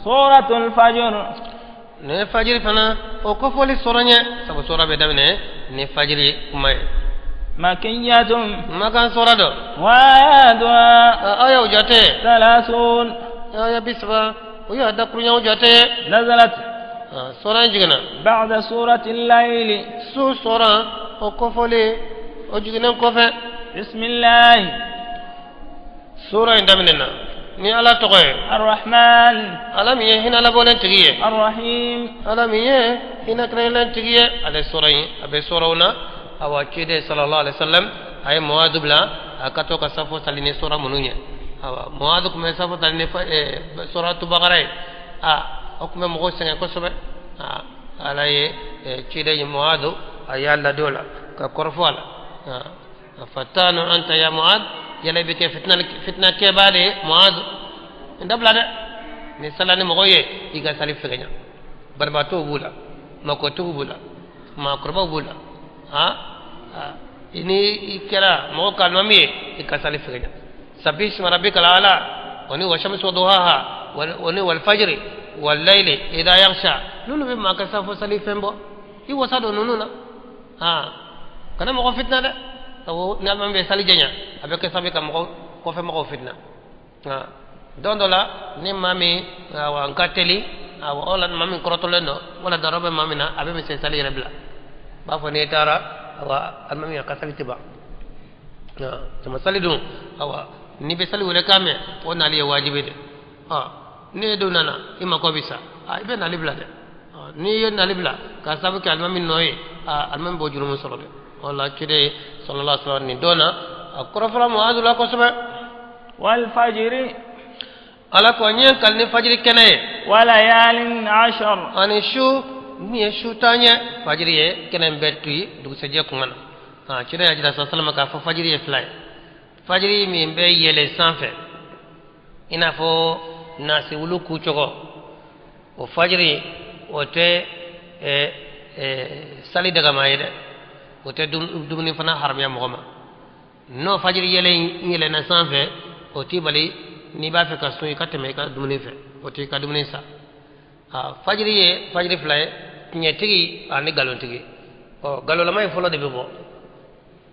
سورة الفجر ne fajiri fana o ko foli soranye sabu sura be damne ni fajiri kuma مكية makan sura do وآياتها aya ujate 30 aya bisba o ya da kunya ujate نزلت sura jigana بعد سورة الليل su sura o ko foli o jigana ko fe بسم الله sura indamne na ni ala to koy الرحمن alam ye hina la bolen tigiye الرحيم alam ye hina krelen tigiye ale sura yi abe sura una awa kide sallallahu alaihi wasallam ay muadu bla akato ka safo saline sura mununya awa muadu kuma safo saline sura tu bagara okume mo senga ko sobe ala ye kide yi muadu ayalla dola ka korfala fatanu anta ya muad yala be ke fitna ke bade muad ndabla de ni salani mo ye iga salif feganya barbato bula makoto bula ma korba bula ini ikira mo kalmami ikasali figanya sabbish rabbika ala wani wa shamsu duhaha wani wal fajri wal layli idha yaghsha lulu bima kasafu salifembo i wasado nununa kana mo fitna de taw nalma be sali janya abeke sabika mo ko fe mo fitna dondola ni mami wa nkateli wa olan mami krotolendo wala darobe mamina abe me sali rebla ba fo ne tara awa almami ya kasali tiba sama sali dun awa ni be sali wala kame wona ali wajibi de ne do nana ima ko bisa ibe na libla de ni yo na libla ka sabu ke almami noye almami bo jurumu solo de wala kide sallallahu alaihi wasallam ni dona akrafra muadula ko sabe wal fajri ala ko nyen kal ni fajri kene wala yalin 10 ani shu ni shu tanya fajri ye kenen betui du se je ko ngana kire ya jira sallallahu ka fa fajri ye fly fajri mi be yele sanfe ina fo nasi wulu ku chogo o fajri o te sali daga mayede o te dumni fana harmiya mogoma no fajri yele na sanfe o ti bali ni ba fe ka suyi ka teme ka dumni fe o ti ka dumni sa fajri ye fajri fly nyetigi ani galon tigi galo lamay folo de bebo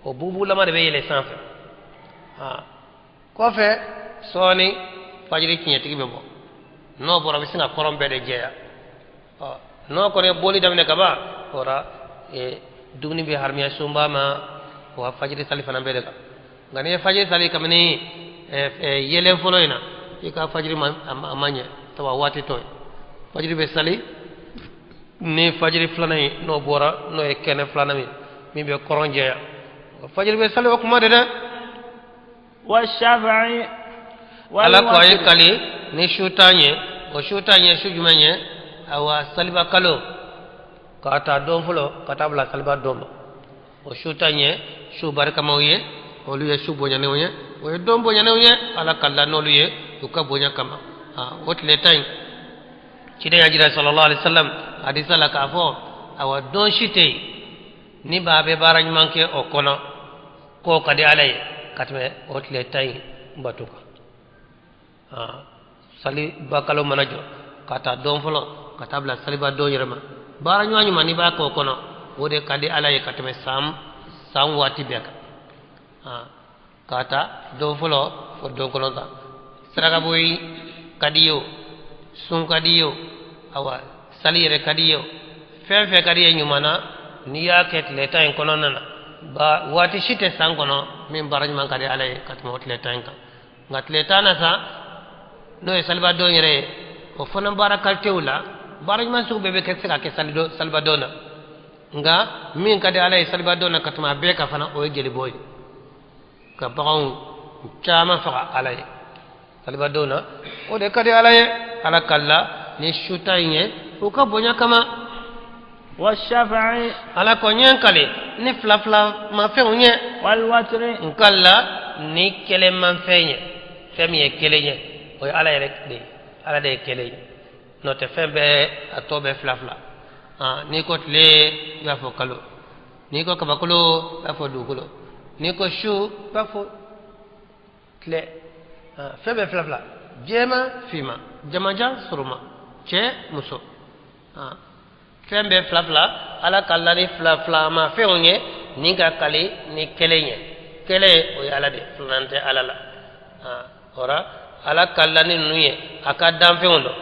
o bubu lama de yele sanfe ko fe soni fajri nyetigi bebo no bora bisinga korombe de jeya no ko ne boli damne kaba ora dugni be harmiya sumba ma wa fajri sali fana be de ka ngani fajri sali kamni yele folo ina ika fajri amanye tawa wati toy fajri be sali ni fajri flanay no bora no e kene flanami mi be koronje ya fajri be sali okuma de wa shafa'i ala ko ay kali ni shutanye o shutanye shujumanye awa saliba kalo kata don fulo kata bla saliba dom o shutanye shu barka mawye o luye shu bonya ne wonya o dom bonya ne wonya ala kala no luye uka bonya kama wotle tay ci de ajira sallallahu alaihi wasallam hadisa la ka fo awa don shite ni babe baraj manke o kono ko kadi alay katme otle tay batuka sali bakalo manajo kata don folo kata bla sali ba do yirma baraj wanyu mani ba ko kono wode kadi alay katme sam wati beka kata don folo o don kono ta saraga boy kadiyo sun kadiyo awa salire kadiyo fefe kadiyo nyumana ni yake tleta en kono nana ba wati shite sangono min baraj man kadi alay katmo tleta en ka ngatleta na sa no e salba do nyere o fona barakal tewla baraj man su bebe ke saka ke salba dona nga min kadi alay salba dona katma be ka fana o jeli boy ka baon chama fa alay salba dona o de kadi alay ala kalla ni shutaye o ka bonya kama wa shafa'i ala ko nyen kale ni flafla ma fe onye wal watri nkalla ni kele man fenye femiye kelenye o ala rek de ala de kelenye no te fembe atobe flafla ni ko tle ya fo kalo ni ko kabakulo ya fo dukulo ni ko shu ba fo tle fembe flafla jema fima jamaja suruma cɛ muso fɛn bɛɛ fila fila ala kala ni fila fila ma fɛnw ye ni ka kali ni kelen ye kelen o ye ala de filanan tɛ ala la ora ala kala ni ninnu ye a ka danfɛnw dɔn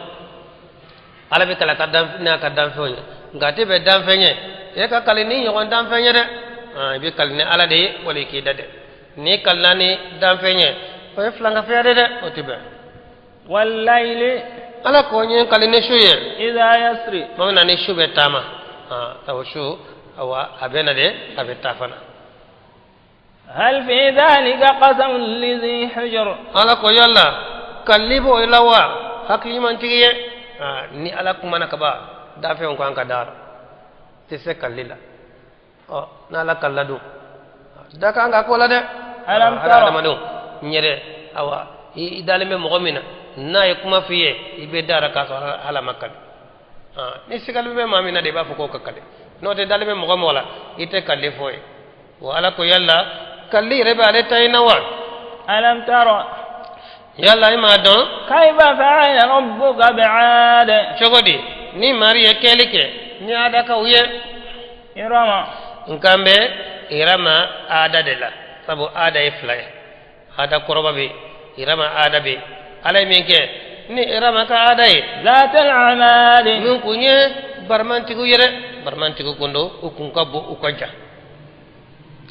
ala bɛ kala n'a ka danfɛnw ye nka a tɛ bɛn danfɛn ye e ka kali ni ɲɔgɔn danfɛn ye dɛ i bɛ kali ni ala de ye wala i k'i da dɛ ni kalila ni danfɛn ye o ye filankafɛya de dɛ o tɛ bɛn والليل ala ko nye kali ni su ye إذا يسري mo na ni su bɛ taama tawo su awa a bɛ na de a bɛ taa fana هل في ذلك قسم لذي حجر ala ko yalla kalli bo ila wa hakili man tigi ye ni ala kuma na kaba danfɛnw ko an ka daara tɛ se kalli la na ala kalla dun da kan ka ko la dɛ ألم ala ترى adamadenw n yɛrɛ awa i dalen bɛ mɔgɔ min na n'a ye kuma f'i ye i bɛ daara k'a sɔrɔ ala ma kali ni sigali bɛ maa min na de i b'a fɔ k'o ka kali n'o tɛ dalen bɛ mɔgɔ mɔgɔ la i tɛ kalli fɔ ye wa ala ko yalla kalli yɛrɛ bɛ ale ta in na wa ألم ترى yalla i m'a dɔn كيف فعل ربك بعاد cogo di ni mari ye kɛli kɛ ni adakaw ye إرم nkan bɛ irama ada de la sabu ada ye fila ye ada kɔrɔba bɛ irama ada bɛ ala ye min kɛ ni irama ka ada ye ذات العماد min kun ye baramantigiw ye dɛ baramantigiw kun don u kun ka bon u ka jan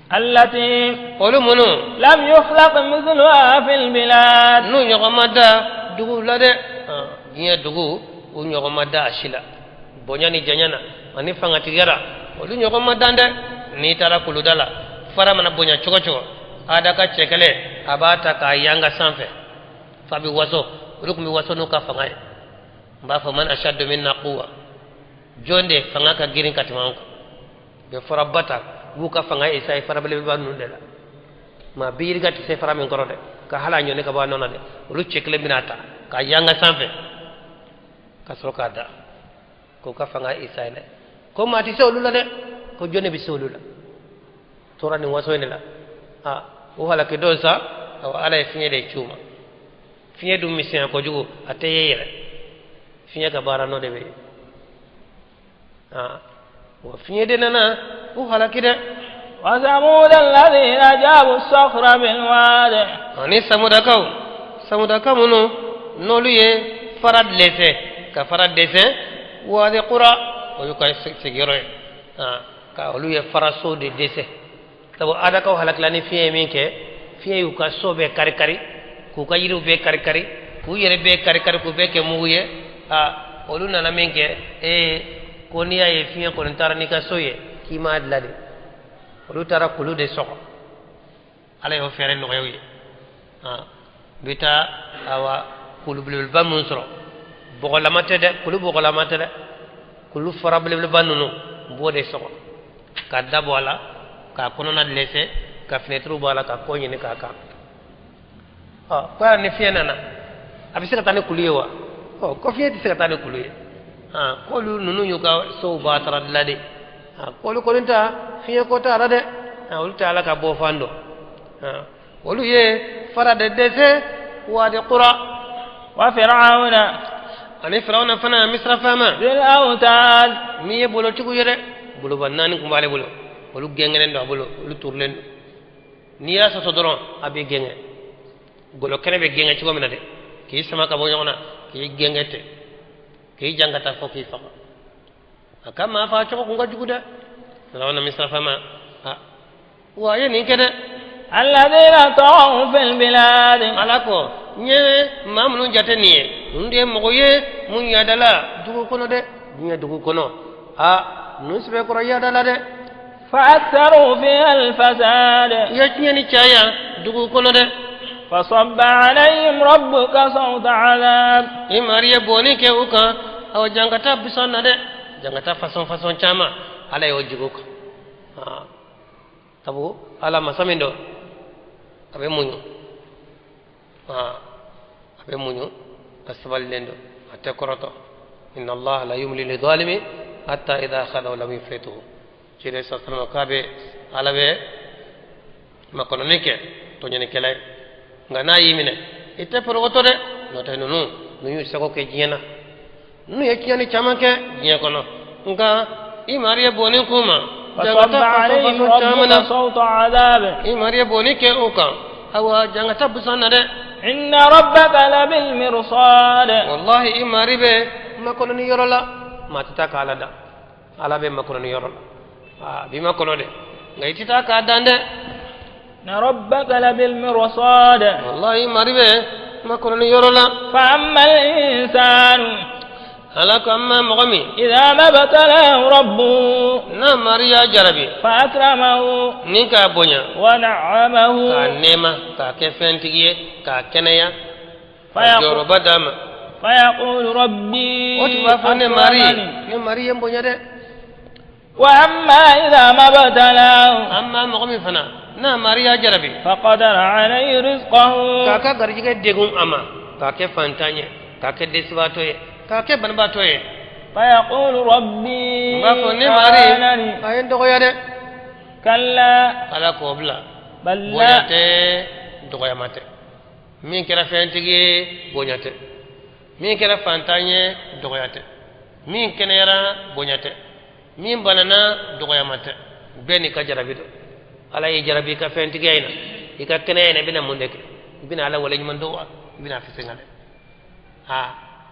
التي olu minnu لم يخلق مثلها في البلاد n'u ɲɔgɔn ma da duguw la dɛ diɲɛ dugu u ɲɔgɔn ma da a si la bonya ni janya na ani fangatigi la olu ɲɔgɔn ma dan dɛ n'i taara kuluda la fara mana bonya cogo cogo ada ka cɛ kɛlɛ a b'a ta k'a yanga sanfɛ fa bɛ waso olu tun bɛ waso n'u ka fanga ye n b'a fɔ man ashaddu minna quwwa jɔn de fanga ka girin ka tɛmɛ anw kan bɛ fara bata b'u ka fanga ye isaye fara belebeleba ninnu de la maa bi yirika tɛ se fara min kɔrɔ dɛ ka hali a ɲɔni ka bɔ a nɔ na dɛ olu cɛ kelen bɛna ta k'a yanga sanfɛ ka sɔrɔ k'a da k'u ka fanga ye isaye dɛ ko maa tɛ se olu la dɛ ko jɔn de bɛ se olu la tora nin waso in de la o halaki dɔw sa ala ye fiɲɛ de ci u ma fiɲɛ dun misɛnya kojugu a tɛ ye yɛrɛ fiɲɛ ka baara nɔ de bɛ ye wa fiɲɛ de nana u halaki dɛ وثمود الذين جابوا الصخر بالواد ani samudakaw minnu n'olu ye fara dɛsɛ ka fara dɛsɛ wadi qura o y'u ka sigiyɔrɔ ye ka olu ye fara so de dɛsɛ sabu adakaw halakila ni fiɲɛ ye min kɛ fiɲɛ y'u ka so bɛɛ kari kari k'u ka yiriw bɛɛ kari kari k'u yɛrɛ bɛɛ kari kari k'u bɛɛ kɛ mugu ye olu nana min kɛ ko n'i y'a ye fiɲɛ kɔni taara n'i ka so ye k'i m'a dilan de olu taara kulu de sɔgɔ ala y'o fɛɛrɛ nɔgɔya u ye bɛ taa awa kulu belebeleba minnu sɔrɔ bɔgɔlama tɛ dɛ kulu bɔgɔlama tɛ dɛ kulu fara belebeleba ninnu b'o de sɔgɔ ka da bɔ a la k'a kɔnɔna dɛsɛ ka fenɛtiriw bɔ a la ka kɔ ɲini k'a kan ko yala ni fiɲɛ nana a bɛ se ka taa ni kulu ye wa ko fiɲɛ tɛ se ka taa ni kulu ye k'olu ninnu y'u ka sow b'a taara dilan de k'olu kɔni ta fiɲɛ ko t'a la dɛ olu tɛ ala ka bɔ fan dɔn olu ye fara de dɛsɛ wadi qura وفرعون ani firawuna fana misira faama ذي الأوتاد min ye bolotigiw ye dɛ boloba naani tun b'ale bolo olu gɛngɛnen don a bolo olu turulen don n'i y'a sɔsɔ dɔrɔn a bɛ gɛngɛ golo kɛnɛ bɛ gɛngɛ cogo min na dɛ k'i sama ka bɔ ɲɔgɔn na k'i gɛngɛ ten k'i jan ka taa fɔ k'i faga a ka maa faga cogo kun ka jugu dɛ firawuna misira faama wa a ye nin kɛ dɛ الذين طغوا في البلاد ala ko n ye maa minnu jate nin ye ninnu de ye mɔgɔ ye mun yaadala dugu kɔnɔ dɛ diɲɛ dugu kɔnɔ ninnu sɛbɛ kɔrɔ yaadala dɛ فأكثروا فيها الفساد i ye tiɲɛni caya dugu kɔnɔ dɛ فصب عليهم ربك صوت عذاب i mari ye bɔnni kɛ u kan aw jankata bisɔn na dɛ jankata fasɔn caman ala y'o jigi u kan sabu ala masa min dɔ a bɛ muɲu a bɛ muɲu a sabalilen don a tɛ kɔrɔtɔ inna allaha la yumli lidhalimi hatta idha akhadahu lam yuflituhu cire sa salama k'a bɛ ala bɛ makɔnɔni kɛ tɔɲɛnikɛla ye nka n'a y'i minɛ i tɛ pɔrɔgɔtɔ dɛ n'o tɛ ninnu y'u sago kɛ diɲɛ na nu ye tiɲɛni caman kɛ diɲɛ kɔnɔ nka i mari ye bɔnni k'u ma فصب عليهم ربك صوت عذاب i mari ye bɔnni kɛ u kan awa jangata busan na dɛ إن ربك لبالمرصاد wallahi i mari bɛ makɔnɔni yɔrɔ la maa tɛ taa k'a la da ala bɛ makɔnɔni yɔrɔ la bi makɔnɔ dɛ nka i tɛ taa k'a dan dɛ إن ربك لبالمرصاد والله mari bɛ makɔnɔni yɔrɔ la فأما الإنسان ala ko amma mɔgɔ min إذا ما ابتلاه ربه n'a mari y'a jarabi فأكرمه ni k'a bonya ونعمه k'a nɛɛma k'a kɛ fɛntigi ye k'a kɛnɛya ka فيقول, jɔyɔrɔba d'a ma فيقول ربي o tun b'a fɔ ne mari أكرمني ne mari ye n bonya dɛ وأما إذا ما ابتلاه amma mɔgɔ min fana n'a mari y'a jarabi فقدر عليه رزقه k'a ka garijɛgɛ degun a ma k'a kɛ fantan ye k'a kɛ dɛsɛbaatɔ ye k'a kɛ banabaatɔ ye فيقول ربي n b'a fɔ ne mari أهانني a ye n dɔgɔya dɛ كلا ala k'o bila بل bonya لا tɛ dɔgɔyama tɛ min kɛra fɛntigi ye bonya tɛ min kɛra fantan ye dɔgɔya tɛ min kɛnɛyara bonya tɛ min banana dɔgɔyama tɛ bɛɛ n'i ka jarabi don ala y'i jarabi i ka fɛntigiya in na i ka kɛnɛya in na i bɛna mun de kɛ i bɛna ala waleɲuman dɔn wa i bɛna fisɛnga dɛ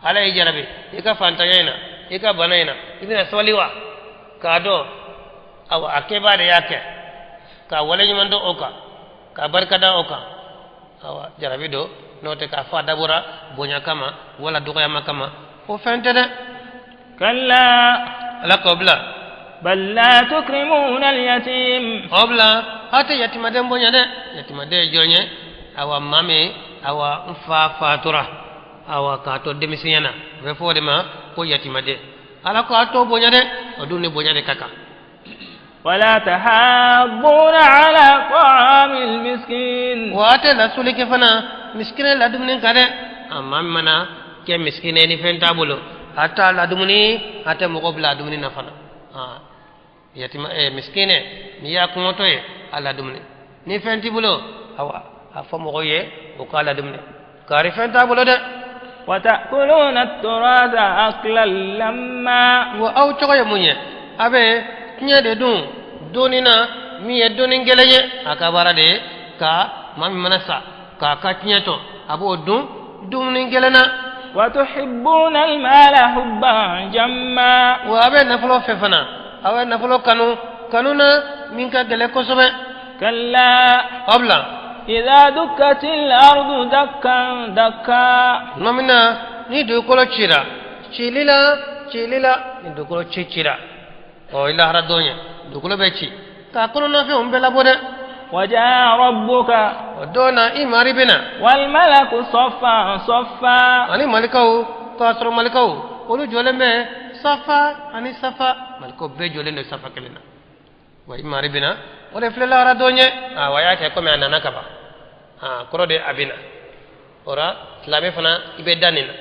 ala y'i jarabi i ka fantanya in na i ka bana in na i bɛna sabali wa k'a dɔn awa a kɛbaa de y'a kɛ k'a waleɲuman dɔn o kan k'a barika da o kan awa jarabi don n'o tɛ k'a fɔ a dabɔra bonya kama wala dɔgɔyama kama o fɛn tɛ dɛ كلا ala k'o bila بل لا تكرمون اليتيم o bila aw tɛ yatimaden bonya dɛ yatimaden ye jɔn ye awa maa min awa n fa fatura awa k'a to denmisɛnya na o bɛ fɔ o de ma ko yatimaden ala ko a t'o bonya dɛ o dun ni bonya de ka kan ولا تحاضون على طعام المسكين wa a tɛ lasuli kɛ fana miskine ladumuni kan dɛ a maa min mana kɛ miskine ni fɛn t'a bolo a t'a ladumuni a tɛ mɔgɔ bila a dumuni na fana yatima miskine n'i y'a kɔngɔtɔ ye a ladumuni ni fɛn t'i bolo awa a fɔ mɔgɔw ye o k'a ladumuni kari fɛn t'a bolo dɛ وتأكلون التراث أكلا لما wa aw cogo ye mun ye a bɛ tiɲɛ de dun donni na min ye donni gɛlɛn ye a ka baara de ye ka maa min mana sa k'a ka tiɲɛ tɔ a b'o dun dumuni gɛlɛn na وتحبون المال حبا جما wa a bɛ nafolo fɛ fana a bɛ nafolo kanu na min ka gɛlɛn kosɛbɛ كلا o bila إذا دكت الأرض دكا دكا tuma min na ni dugukolo cili la ni dugukolo cira ɔ i lahara don ye dugukolo bɛ ci k'a kɔnɔnafɛnw bɛɛ labɔ dɛ وجاء ربك o don na i mari bɛ na والملك صفا صفا ani malikaw k'a sɔrɔ malikaw olu jɔlen bɛ safa ani safa malikaw bɛɛ jɔlen don safa kelen na wa i mari bɛ na o de filɛ lahara don ye wa y'a kɛ komi a nana ka ban kɔrɔ de a bɛ na o la silamɛ fana i bɛ da nin na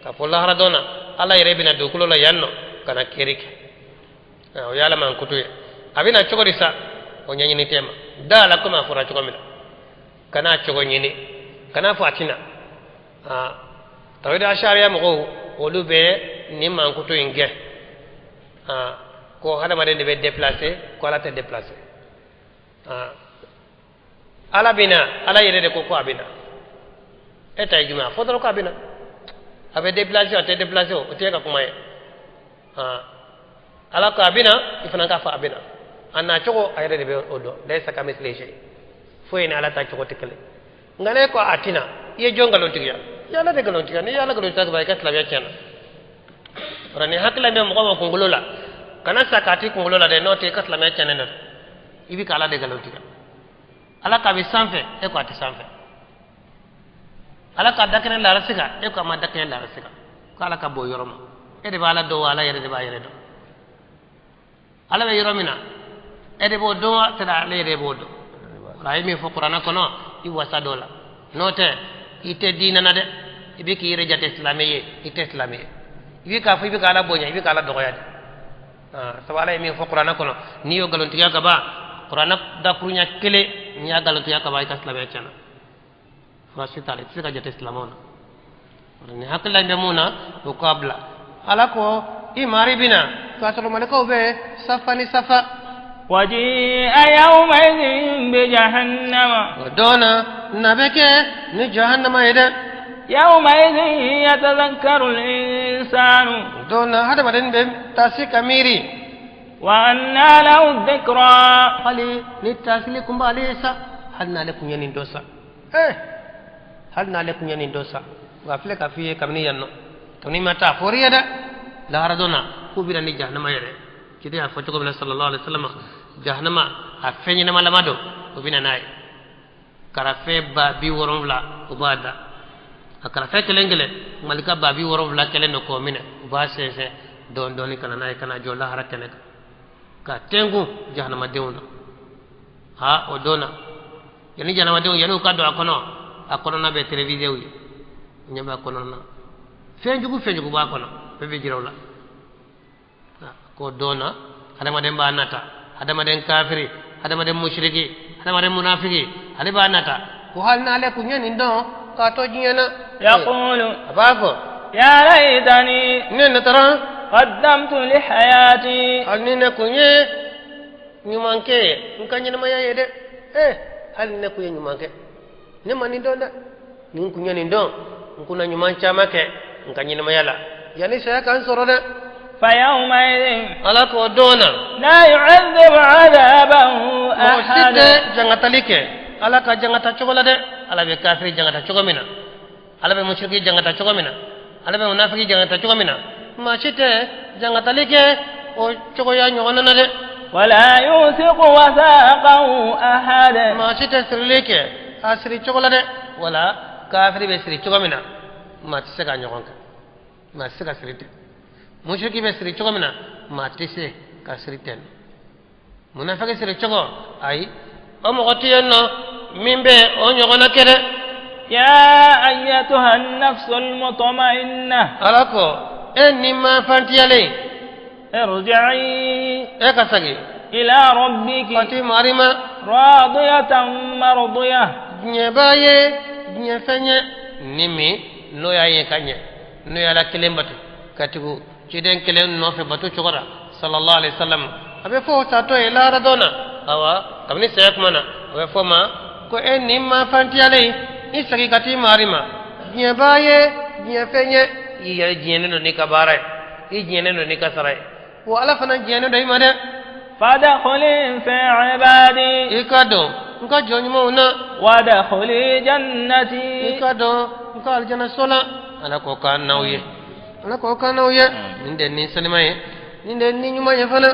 k'a fɔ lahara don na ala yɛrɛ bɛna dugukolo la yan nɔ ka na kɛri kɛ o ye ala man kutu ye a bɛna cogo di sa o ɲɛɲini tɛ ma da la komi a fɔra cogo min na kana cogo ɲini kana fɔ a tɛna tawhid ashariya mɔgɔw olu bɛ nin mankutu in kɛ ko hadamaden de bɛ déplacer ko ala tɛ déplacer ala bɛna ala yɛrɛ de ko a bɛna e ta ye jumɛn a fɔ dɔrɔn ko a bɛna a bɛ déplacer a tɛ déplacer o tɛ ka kuma ye ala ko a bɛna i fana k'a fɔ a bɛna a na cogo a yɛrɛ de bɛ o dɔn laysa kamithlihi shay foyi ni ala ta cogo tɛ kelen nka ne ko a tɛna i ye jɔn nkalontigiya i ye ala de nkalontigiya n'i ye ala nkalontigiya ka ban i ka silamɛya tiɲɛna o la ni hakili bɛ mɔgɔ ma kunkolo la kana sa k'a ti kunkolo la dɛ n'o tɛ i ka silamɛya tiɲɛnen dɛ i bɛ ka ala de nkalontigiya ala k'a bɛ sanfɛ e ko a tɛ sanfɛ ala k'a da kɛnɛ larasi kan e ko a ma da kɛnɛ larasi kan ko ala ka bɔ yɔrɔ ma e de b'a ala dɔn wa ala yɛrɛ de b'a yɛrɛ dɔn ala bɛ yɔrɔ min na e de b'o dɔn wa tɛda ale yɛrɛ b'o dɔn a ye min fɔ kuranɛ kɔnɔ i wasa dɔ la n'o tɛ i tɛ diinɛ na dɛ i bɛ k'i yɛrɛ jate silamɛ ye i tɛ silamɛ ye i bɛ k'a fɔ i bɛ ka ala bonya i bɛ ka ala dɔgɔya de sabu ala ye min fɔ kuranɛ kɔnɔ n'i y'o nkalontigiya ka ban kuranɛ dakuruɲa kelen n'i y'a nkalontigiya ka ban i ka silamɛya tiɲɛna fura si t'a la i tɛ se ka jate silamɛw na ni hakilila bɛ mun na o k'a bila alako imari bina katolo malako be safa ni safa وجيء يومئذ بجهنم ودونا نبكي ni jahannama ida يومئذ يتذكر الإنسان دونا hada maden be tasika miri وأنى له الذكرى hali ni tasili kumbalisa halna le kunyani dosa halna le kunyani dosa gafle kafiye kamni yanno kamni mata foriya da la haradona kubira ni jahannama yere kidi ha foto ko sallallahu alaihi wasallam jahannama a fenyi na malamado ubina nay karafe ba bi woronvla ubada akara fe kelengele malika ba bi woronvla kelendo ko mine ba sese don doni kana nay kana jolla harakene ka tengu jahannama dewna ha odona yani jahannama dewu yani ka do akono na be television wi nyaba kono na fenjugu ba kono be jirawla ko dona hadama den ba nata hadama den kafiri hadama den mushriki hadama den munafiki hade ba nata ko halna le ku nyani don ka to jinyana يقول abako يا ليتني nen tara قدمت لحياتي halni ne ku nye nyumanke nkanyina maya yede halni ne ku nyumanke ne mani don da ni ku nyani don nkuna nyumancha make nkanyina mayala yani saya kan sorode فيومئذ alako dona لا يعذب عذابه أحد mosite jangatalike alaka jangata chogola de alabe kafiri jangata chogomina alabe mushriki jangata chogomina alabe munafiki jangata chogomina mosite jangatalike o chogoya nyogona de ولا يوثق وثاقه أحد mosite sirlike asiri chogola de wala kafiri be siri chogomina matise ka nyogonka matise ka sirite mushriki be siri chogomina matise ka siriten munafiki siri chogo ay o mogotiyenno mimbe o nyogona kede يا أيتها النفس المطمئنة alako enima fantiyale ارجعي kasagi إلى ربك fati marima راضية مرضية nyebaye nyefenye nimi noyaye kanye noyala kelembatu katigu ciden kelen nofe batu chogora sallallahu alaihi wasallam abe fo sato ila radona awa kamni seyek mana abe fo ma ko enima fantiyale isagi kati marima nyebaye nyefenye iya jene no ni kabare i jene no ni kasare wa ala fana jene dai made فادخلي في عبادي ikado nka jonymo na وادخلي جنتي ikado nka aljana sola ala ko kan nawye ninde ni salima ye ninde ni nyuma ye fana